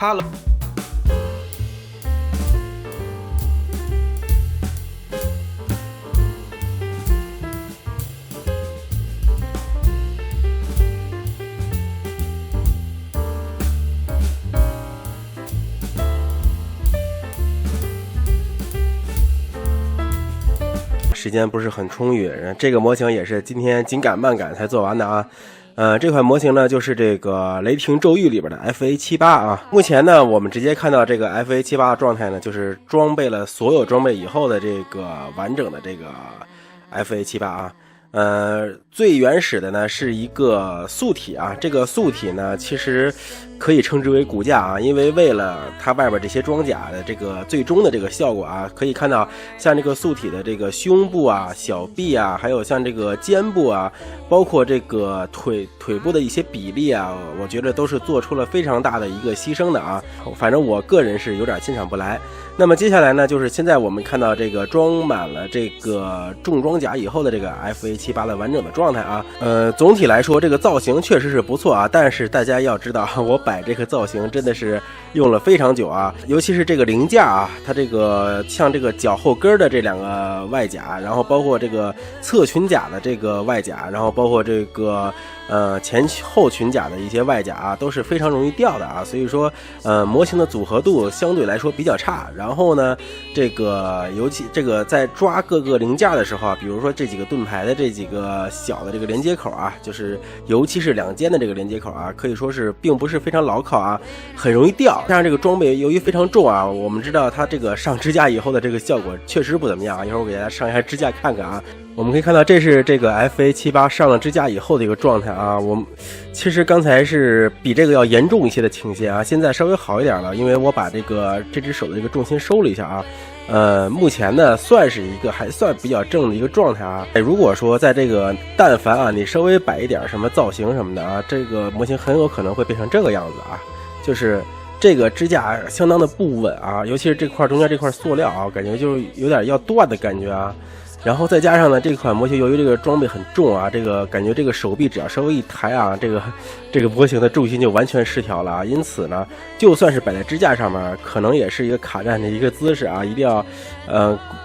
Hello。时间不是很充裕，这个模型也是今天紧赶慢赶才做完的啊。这款模型呢就是这个雷霆咒域里边的 FA78 啊。目前呢我们直接看到这个 FA78 的状态呢，就是装备了所有装备以后的这个完整的这个 FA78 啊。最原始的呢是一个素体啊，这个素体呢其实可以称之为骨架啊，因为为了它外边这些装甲的这个最终的这个效果啊，可以看到像这个素体的这个胸部啊、小臂啊，还有像这个肩部啊，包括这个腿部的一些比例啊，我觉得都是做出了非常大的一个牺牲的啊，反正我个人是有点欣赏不来。那么接下来呢，就是现在我们看到这个装满了这个重装甲以后的这个 FA78 的完整的状态啊。总体来说这个造型确实是不错啊，但是大家要知道，我摆这个造型真的是用了非常久啊，尤其是这个零件啊，它这个像这个脚后跟的这两个外甲，然后包括这个侧裙甲的这个外甲，然后包括这个前后裙甲的一些外甲啊，都是非常容易掉的啊，所以说模型的组合度相对来说比较差。然后呢，这个尤其这个在抓各个零件的时候啊，比如说这几个盾牌的这几个小的这个连接口啊，就是尤其是两肩的这个连接口啊，可以说是并不是非常牢靠啊，很容易掉。加上这个装备由于非常重啊，我们知道它这个上支架以后的这个效果确实不怎么样啊，一会儿我给大家上一下支架看看啊。我们可以看到这是这个 FA78 上了支架以后的一个状态啊，我们其实刚才是比这个要严重一些的倾斜啊，现在稍微好一点了，因为我把这只手的这个重心收了一下啊。目前呢算是一个还算比较正的一个状态啊。如果说在这个但凡啊你稍微摆一点什么造型什么的啊，这个模型很有可能会变成这个样子啊，就是这个支架相当的不稳啊，尤其是这块中间这块塑料啊，感觉就是有点要断的感觉啊。然后再加上呢，这款模型由于这个装备很重啊，这个感觉这个手臂只要稍微一抬啊，这个模型的重心就完全失调了啊。因此呢，就算是摆在支架上面，可能也是一个卡站的一个姿势啊，一定要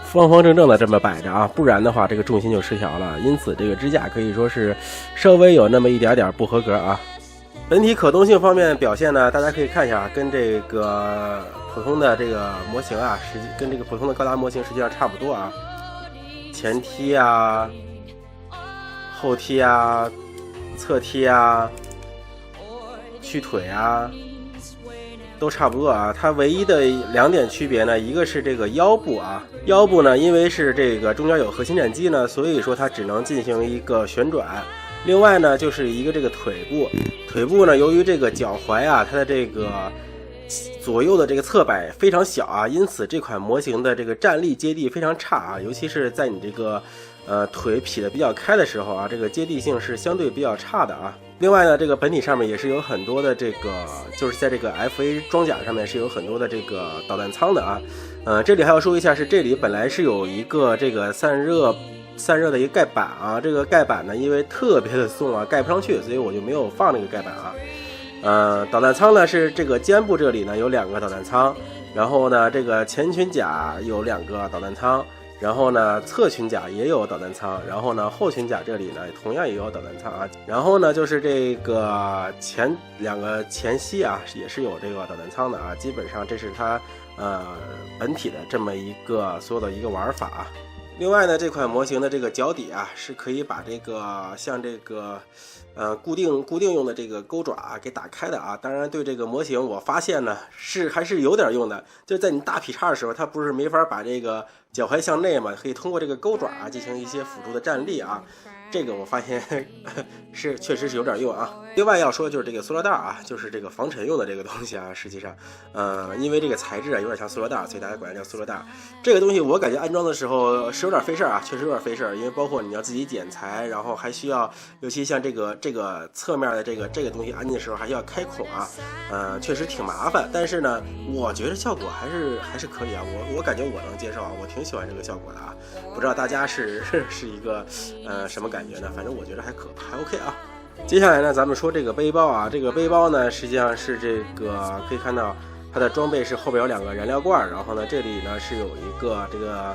方方正正的这么摆着啊，不然的话这个重心就失调了。因此这个支架可以说是稍微有那么一点点不合格啊。本体可动性方面表现呢，大家可以看一下，跟这个普通的这个模型啊，跟这个普通的高达模型实际上差不多啊。前踢啊，后踢啊，侧踢啊，屈腿啊，都差不多啊。它唯一的两点区别呢，一个是这个腰部啊，腰部呢因为是这个中间有核心战机呢，所以说它只能进行一个旋转。另外呢就是一个这个腿部呢，由于这个脚踝啊，它的这个左右的这个侧摆非常小啊，因此这款模型的这个站立接地非常差啊，尤其是在你这个腿劈得比较开的时候啊，这个接地性是相对比较差的啊。另外呢，这个本体上面也是有很多的这个，就是在这个 FA 装甲上面是有很多的这个导弹舱的啊。这里还要说一下，是这里本来是有一个这个散热的一个盖板啊，这个盖板呢因为特别的松啊，盖不上去，所以我就没有放这个盖板啊。导弹舱呢是这个肩部这里呢有2个导弹舱，然后呢这个前裙甲有2个导弹舱，然后呢侧裙甲也有导弹舱，然后呢后裙甲这里呢同样也有导弹舱啊，然后呢就是这个2个前膝啊也是有这个导弹舱的啊，基本上这是它本体的这么一个所有的一个玩法啊。另外呢，这款模型的这个脚底啊，是可以把这个像这个固定用的这个钩爪啊给打开的啊。当然，对这个模型我发现呢还是有点用的，就在你大劈叉的时候，它不是没法把这个脚踝向内嘛，可以通过这个钩爪啊进行一些辅助的站立啊。这个我发现确实是有点用啊。另外要说就是这个塑料袋啊，就是这个防尘用的这个东西啊，实际上因为这个材质啊有点像塑料袋，所以大家管它叫塑料袋。这个东西我感觉安装的时候是有点费事啊，确实有点费事，因为包括你要自己剪裁，然后还需要，尤其像这个侧面的这个东西安进的时候还需要开孔啊，确实挺麻烦。但是呢，我觉得效果还是可以啊，我感觉我能接受啊，我挺喜欢这个效果的啊。不知道大家是一个什么感觉呢？反正我觉得还 OK 啊。接下来呢，咱们说这个背包啊，这个背包呢，实际上是这个可以看到它的装备是后边有2个燃料罐，然后呢这里呢是有一个这个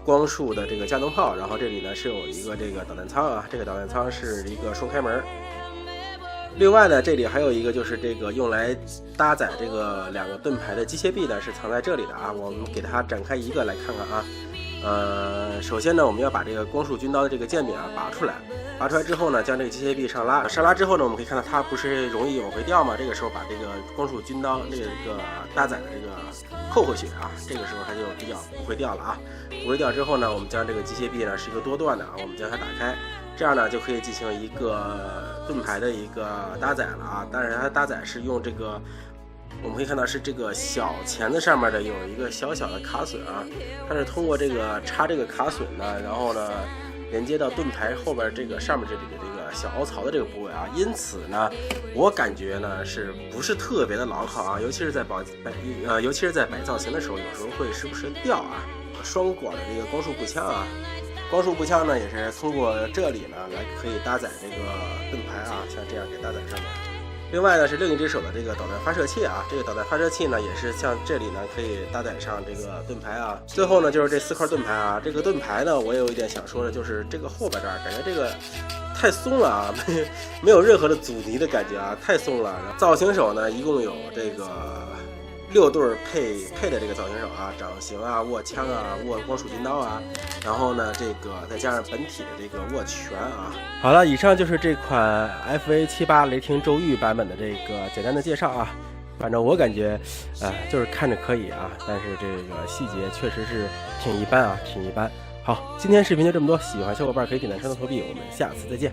光束的这个加农炮，然后这里呢是有一个这个导弹舱啊，这个导弹舱是一个双开门。另外呢，这里还有一个就是这个用来搭载这个2个盾牌的机械臂呢，是藏在这里的啊。我们给它展开一个来看看啊。首先呢，我们要把这个光束军刀的这个剑柄啊拔出来，拔出来之后呢，将这个机械臂上拉，上拉之后呢，我们可以看到它不是容易往回掉吗？这个时候把这个光束军刀这个搭载的这个扣回去啊，这个时候它就比较不会掉了啊。不会掉之后呢，我们将这个机械臂呢是一个多段的啊，我们将它打开，这样呢就可以进行一个盾牌的一个搭载了啊。当然它搭载是用这个。我们可以看到是这个小钳子上面的有一个小小的卡榫啊，它是通过这个插这个卡榫呢，然后呢连接到盾牌后边这个上面这里的这个小凹槽的这个部位啊，因此呢，我感觉呢是不是特别的牢靠啊，尤其是在摆造型的时候，有时候会时不时掉啊。双管的这个光束步枪啊，光束步枪呢也是通过这里呢来可以搭载这个盾牌啊，像这样给搭载上面。另外呢是另一只手的这个导弹发射器啊，这个导弹发射器呢也是像这里呢可以搭载上这个盾牌啊。最后呢就是这4块盾牌啊，这个盾牌呢我也有一点想说的，就是这个后边这儿感觉这个太松了啊，没有任何的阻尼的感觉啊，太松了。造型手呢一共有这个6对配的这个造型手啊，掌形啊、握枪啊、握光束军刀啊，然后呢这个再加上本体的这个握拳啊。好了，以上就是这款 FA78雷霆骤域版本的这个简单的介绍啊。反正我感觉就是看着可以啊，但是这个细节确实是挺一般啊，挺一般。好，今天视频就这么多，喜欢小伙伴可以点赞、收藏、投币，我们下次再见。